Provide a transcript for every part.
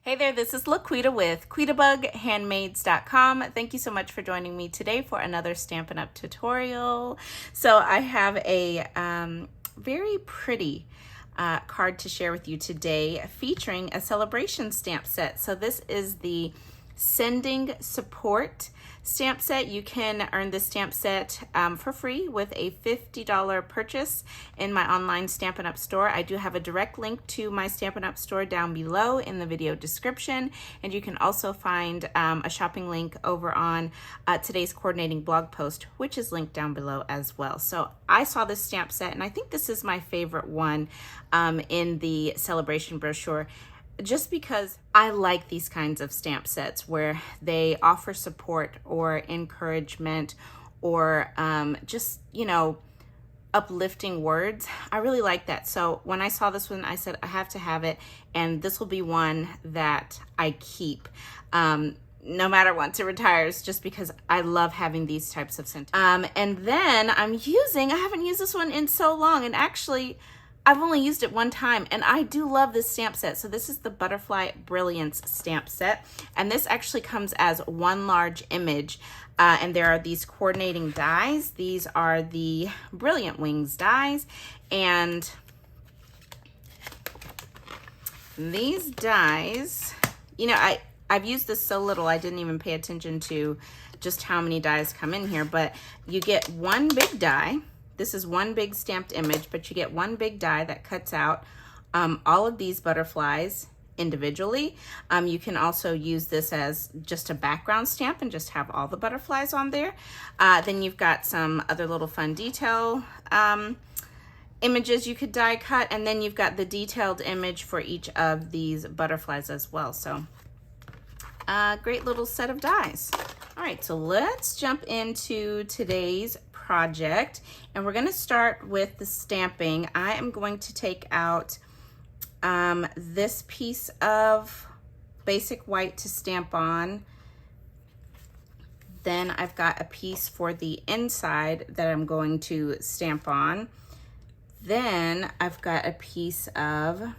Hey there, this is LaQuita with QuitaBugHandmaids.com. Thank you so much for joining me today for another Stampin' Up tutorial. So I have a very pretty card to share with you today featuring a celebration stamp set. So this is the Sending Support stamp set. You can earn this stamp set for free with a $50 purchase in my online Stampin' Up store. I do have a direct link to my Stampin' Up store down below in the video description, and you can also find a shopping link over on today's coordinating blog post, which is linked down below as well. So I saw this stamp set, and I think this is my favorite one in the celebration brochure, just because I like these kinds of stamp sets where they offer support or encouragement or just, you know, uplifting words. I really like that. So when I saw this one, I said, I have to have it, and this will be one that I keep no matter once it retires, just because I love having these types of scents. And then I haven't used this one in so long, and actually I've only used it one time, and I do love this stamp set. So this is the Butterfly Brilliance stamp set, and this actually comes as one large image, and there are these coordinating dies. These are the Brilliant Wings dies, and these dies, you know, I've used this so little, I didn't even pay attention to just how many dies come in here, but you get one big die. This is one big stamped image, but you get one big die that cuts out all of these butterflies individually. You can also use this as just a background stamp and just have all the butterflies on there. Then you've got some other little fun detail images you could die cut, and then you've got the detailed image for each of these butterflies as well. So great little set of dies. All right, so let's jump into today's project, and we're going to start with the stamping. I am going to take out this piece of basic white to stamp on. Then I've got a piece for the inside that I'm going to stamp on. Then I've got a piece of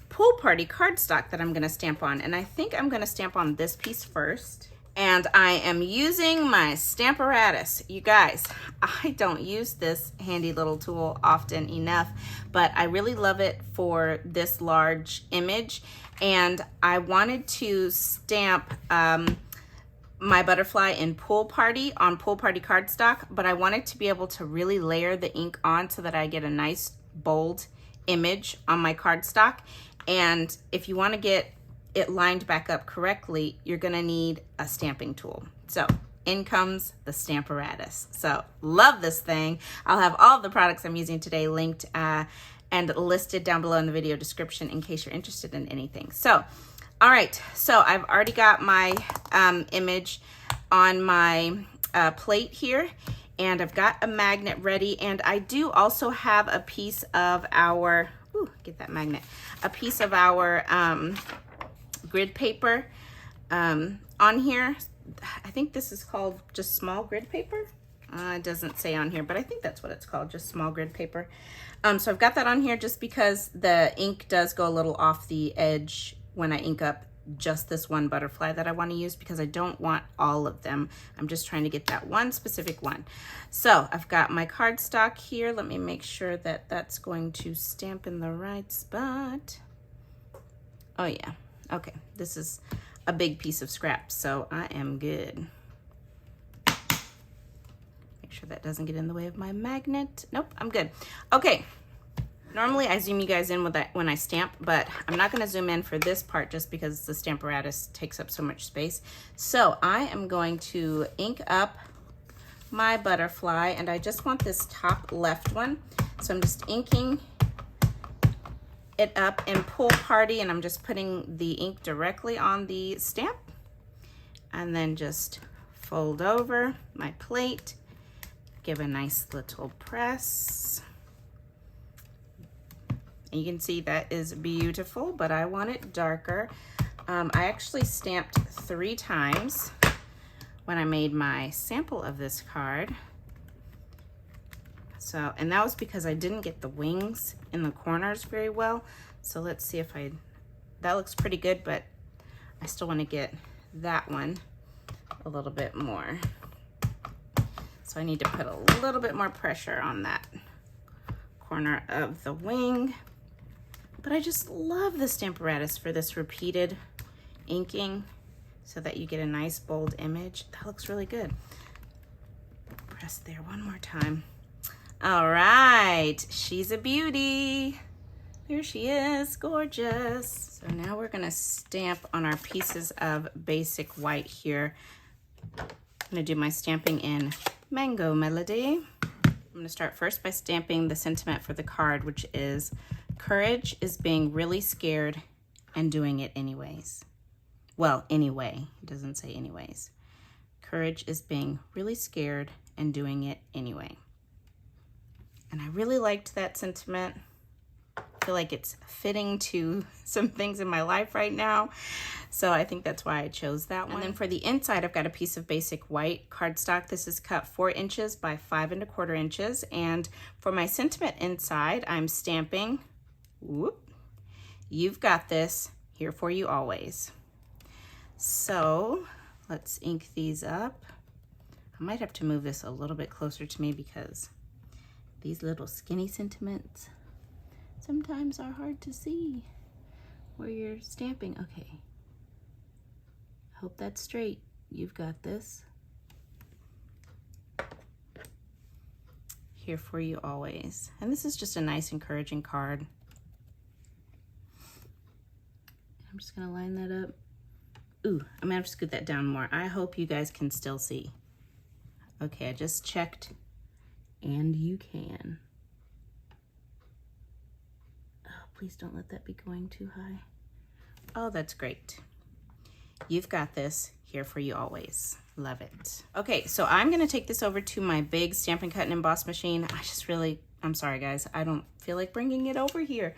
Pool Party cardstock that I'm going to stamp on, and I think I'm going to stamp on this piece first. And I am using my Stamparatus. You guys, I don't use this handy little tool often enough, but I really love it for this large image. And I wanted to stamp my butterfly in Pool Party on Pool Party cardstock, but I wanted to be able to really layer the ink on so that I get a nice bold image on my cardstock. And if you want to get it lined back up correctly, you're gonna need a stamping tool. So in comes the Stamparatus. So love this thing. I'll have all of the products I'm using today linked and listed down below in the video description in case you're interested in anything. So, all right, so I've already got my image on my plate here, and I've got a magnet ready, and I do also have a piece of our, get that magnet, a piece of our grid paper on here. I think this is called just small grid paper. It doesn't say on here, but I think that's what it's called, just small grid paper. So I've got that on here just because the ink does go a little off the edge when I ink up just this one butterfly that I want to use, because I don't want all of them. I'm just trying to get that one specific one. So I've got my cardstock here. Let me make sure that that's going to stamp in the right spot. Oh yeah. Okay, this is a big piece of scrap, so I am good. Make sure that doesn't get in the way of my magnet. Nope, I'm good. Okay, normally I zoom you guys in with that when I stamp, but I'm not gonna zoom in for this part just because the Stamparatus takes up so much space. So I am going to ink up my butterfly, and I just want this top left one. So I'm just inking it up in Pool Party, and I'm just putting the ink directly on the stamp, and then just fold over my plate, give a nice little press, and you can see that is beautiful, but I want it darker. I actually stamped 3 times when I made my sample of this card. So, and that was because I didn't get the wings in the corners very well. So let's see if I that looks pretty good, but I still want to get that one a little bit more. So I need to put a little bit more pressure on that corner of the wing. But I just love the Stamparatus for this repeated inking so that you get a nice bold image. That looks really good. Press there one more time. All right, she's a beauty. There she is, gorgeous. So now we're gonna stamp on our pieces of basic white here. I'm gonna do my stamping in Mango Melody. I'm gonna start first by stamping the sentiment for the card, which is, courage is being really scared and doing it anyways. Well, anyway, it doesn't say anyways. Courage is being really scared and doing it anyway. And I really liked that sentiment. I feel like it's fitting to some things in my life right now. So I think that's why I chose that one. And then for the inside, I've got a piece of basic white cardstock. This is cut 4 inches by 5 1/4 inches. And for my sentiment inside, I'm stamping, whoop, you've got this, here for you always. So let's ink these up. I might have to move this a little bit closer to me because these little skinny sentiments sometimes are hard to see where you're stamping. Okay. Hope that's straight. You've got this. Here for you always. And this is just a nice, encouraging card. I'm just gonna line that up. Ooh, I'm gonna have to scoot that down more. I hope you guys can still see. Okay, I just checked, and you can. Oh, please don't let that be going too high. Oh, that's great. You've got this, here for you always. Love it. Okay, so I'm gonna take this over to my big Stampin' Cut and Emboss machine. I'm sorry guys, I don't feel like bringing it over here.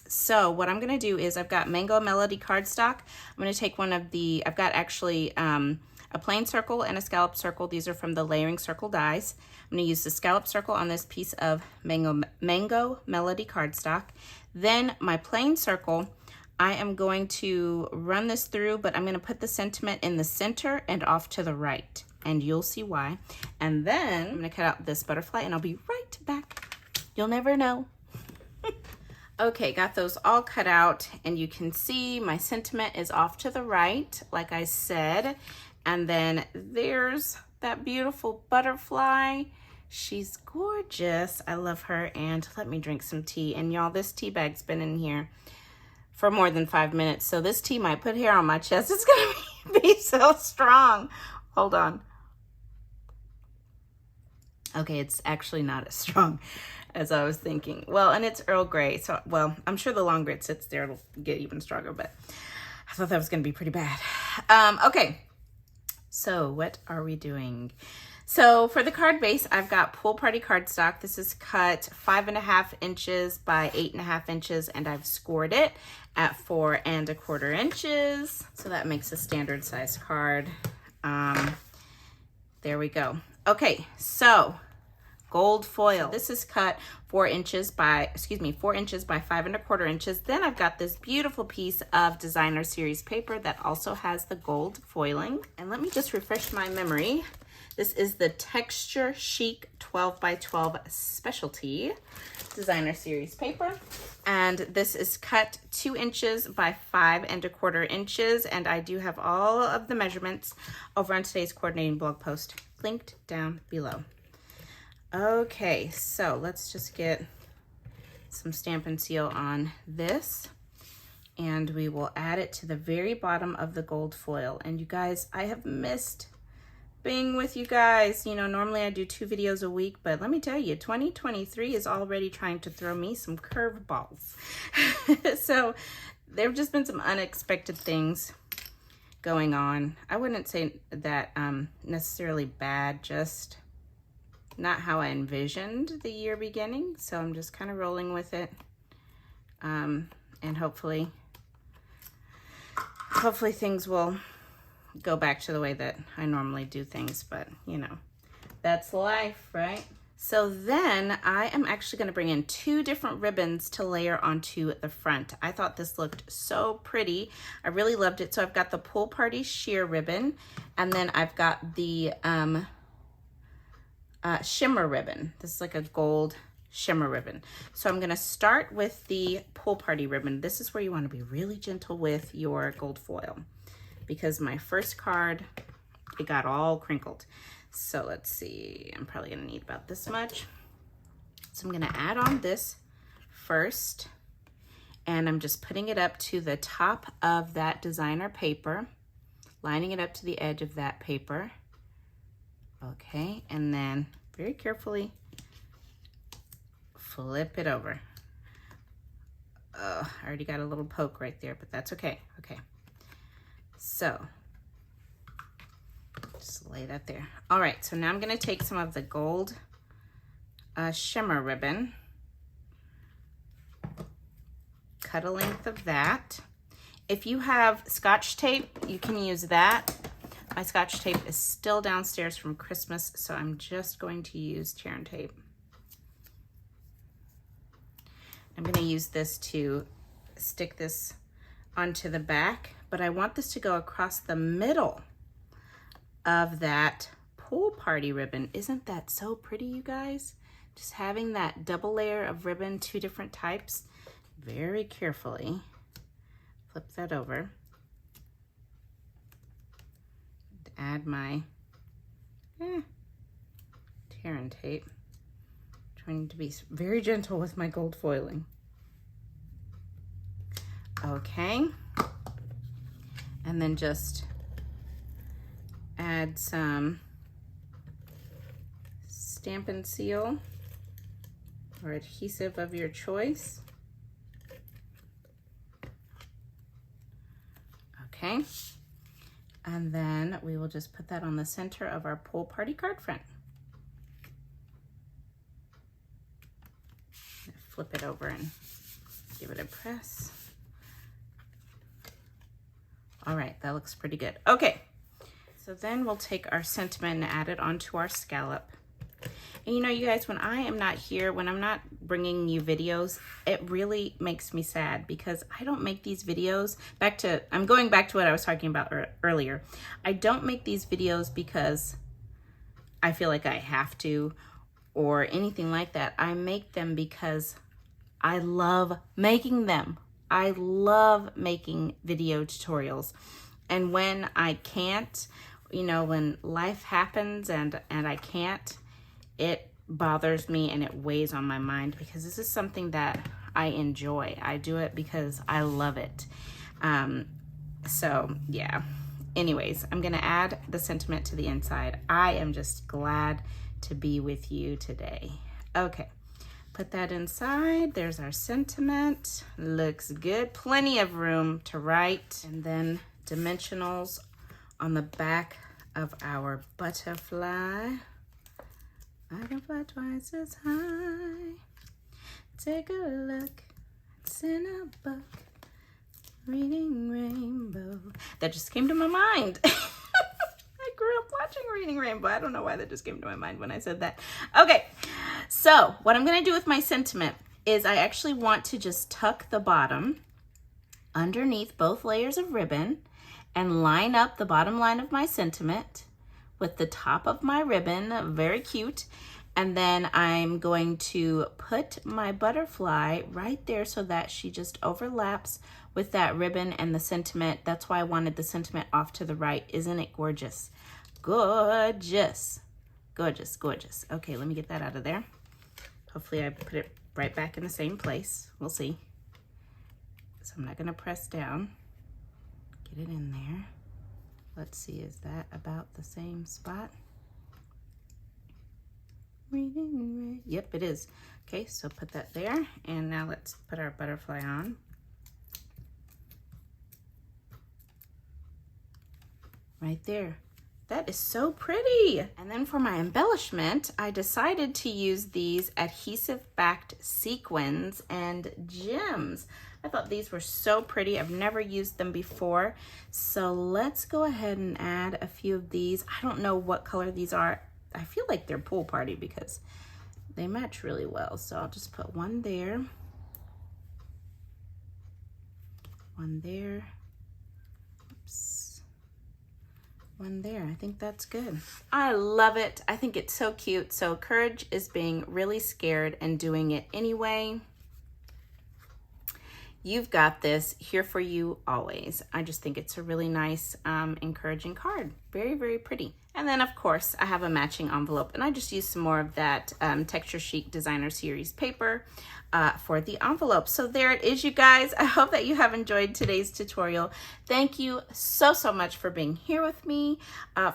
So what I'm gonna do is I've got Mango Melody cardstock. I'm gonna take one of the, I've got actually a plain circle and a scallop circle. These are from the Layering Circle dies. I'm gonna use the scallop circle on this piece of Mango Melody cardstock. Then my plain circle, I am going to run this through, but I'm gonna put the sentiment in the center and off to the right, and you'll see why. And then I'm gonna cut out this butterfly and I'll be right back. You'll never know. Okay, got those all cut out, and you can see my sentiment is off to the right, like I said. And then there's that beautiful butterfly. She's gorgeous. I love her. And let me drink some tea. And y'all, this tea bag's been in here for more than 5 minutes. So this tea might put hair on my chest. It's gonna be so strong. Hold on. Okay, it's actually not as strong as I was thinking. Well, and it's Earl Grey. So, well, I'm sure the longer it sits there, it'll get even stronger, but I thought that was gonna be pretty bad. Okay. So what are we doing? So for the card base, I've got Pool Party cardstock. This is cut 5 1/2 inches by 8 1/2 inches, and I've scored it at 4 1/4 inches. So that makes a standard size card. There we go. Okay, so gold foil. This is cut 4 inches by 5 1/4 inches. Then I've got this beautiful piece of designer series paper that also has the gold foiling. And let me just refresh my memory. This is the Texture Chic 12 by 12 specialty designer series paper. And this is cut 2 inches by 5 1/4 inches. And I do have all of the measurements over on today's coordinating blog post linked down below. Okay, so let's just get some Stampin' Seal on this, and we will add it to the very bottom of the gold foil. And you guys, I have missed being with you guys. You know, normally I do 2 videos a week, but let me tell you, 2023 is already trying to throw me some curveballs. So there have just been some unexpected things going on. I wouldn't say that necessarily bad, just not how I envisioned the year beginning. So I'm just kind of rolling with it. And hopefully things will go back to the way that I normally do things, but you know, that's life, right? So then I am actually going to bring in 2 different ribbons to layer onto the front. I thought this looked so pretty. I really loved it. So I've got the Pool Party sheer ribbon, and then I've got the shimmer ribbon. This is like a gold shimmer ribbon. So I'm going to start with the Pool Party ribbon. This is where you want to be really gentle with your gold foil, because my first card, it got all crinkled. So let's see, I'm probably gonna need about this much. So I'm gonna add on this first, and I'm just putting it up to the top of that designer paper, lining it up to the edge of that paper. Okay, and then very carefully flip it over. Oh, I already got a little poke right there, but that's okay. Okay, so just lay that there. All right, so now I'm gonna take some of the gold shimmer ribbon, cut a length of that. If you have Scotch tape, you can use that. My Scotch tape is still downstairs from Christmas, so I'm just going to use Tear tape. I'm gonna use this to stick this onto the back, but I want this to go across the middle of that Pool Party ribbon. Isn't that so pretty, you guys? Just having that double layer of ribbon, 2 different types. Very carefully flip that over. Add my tear and tape. Trying to be very gentle with my gold foiling. Okay, and then just add some Stampin' Seal or adhesive of your choice. Okay, and then we will just put that on the center of our Pool Party card front. Flip it over and give it a press. All right, that looks pretty good. Okay. So then we'll take our sentiment and add it onto our scallop. And you know, you guys, when I am not here, when I'm not bringing you videos, it really makes me sad because I don't make these videos. I'm going back to what I was talking about earlier. I don't make these videos because I feel like I have to or anything like that. I make them because I love making them. I love making video tutorials. And when I can't, you know, when life happens and I can't, it bothers me and it weighs on my mind because this is something that I enjoy. I do it because I love it. So yeah, anyways, I'm gonna add the sentiment to the inside. I am just glad to be with you today. Okay, put that inside. There's our sentiment. Looks good. Plenty of room to write. And then dimensionals on the back of our butterfly. I can fly twice as high. Take a look. It's in a book. Reading Rainbow. That just came to my mind. I grew up watching Reading Rainbow. I don't know why that just came to my mind when I said that. Okay, so what I'm gonna do with my sentiment is I actually want to just tuck the bottom underneath both layers of ribbon and line up the bottom line of my sentiment with the top of my ribbon, very cute. And then I'm going to put my butterfly right there so that she just overlaps with that ribbon and the sentiment. That's why I wanted the sentiment off to the right. Isn't it gorgeous? Gorgeous, gorgeous, gorgeous. Okay, let me get that out of there. Hopefully I put it right back in the same place. We'll see. So I'm not gonna press down. Get it in there. Let's see, is that about the same spot? Yep, it is. Okay, so put that there. And now let's put our butterfly on. Right there. That is so pretty. And then for my embellishment, I decided to use these adhesive backed sequins and gems. I thought these were so pretty. I've never used them before. So let's go ahead and add a few of these. I don't know what color these are. I feel like they're Pool Party because they match really well. So I'll just put one there, one there, oops, one there. I think that's good. I love it. I think it's so cute. So courage is being really scared and doing it anyway. You've got this, here for you always. I just think it's a really nice, encouraging card. Very, very pretty. And then of course I have a matching envelope, and I just used some more of that Texture Chic Designer Series paper for the envelope. So there it is, you guys. I hope that you have enjoyed today's tutorial. Thank you so, so much for being here with me,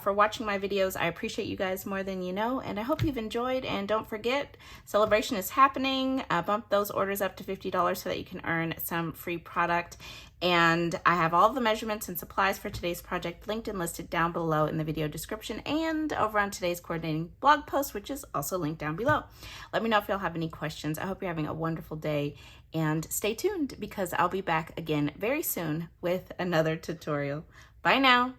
for watching my videos. I appreciate you guys more than you know, and I hope you've enjoyed. And don't forget, celebration is happening. Bump those orders up to $50 so that you can earn some free product. And I have all the measurements and supplies for today's project linked and listed down below in the video description and over on today's coordinating blog post, which is also linked down below. Let me know if y'all have any questions. I hope you're having a wonderful day, and stay tuned because I'll be back again very soon with another tutorial. Bye now.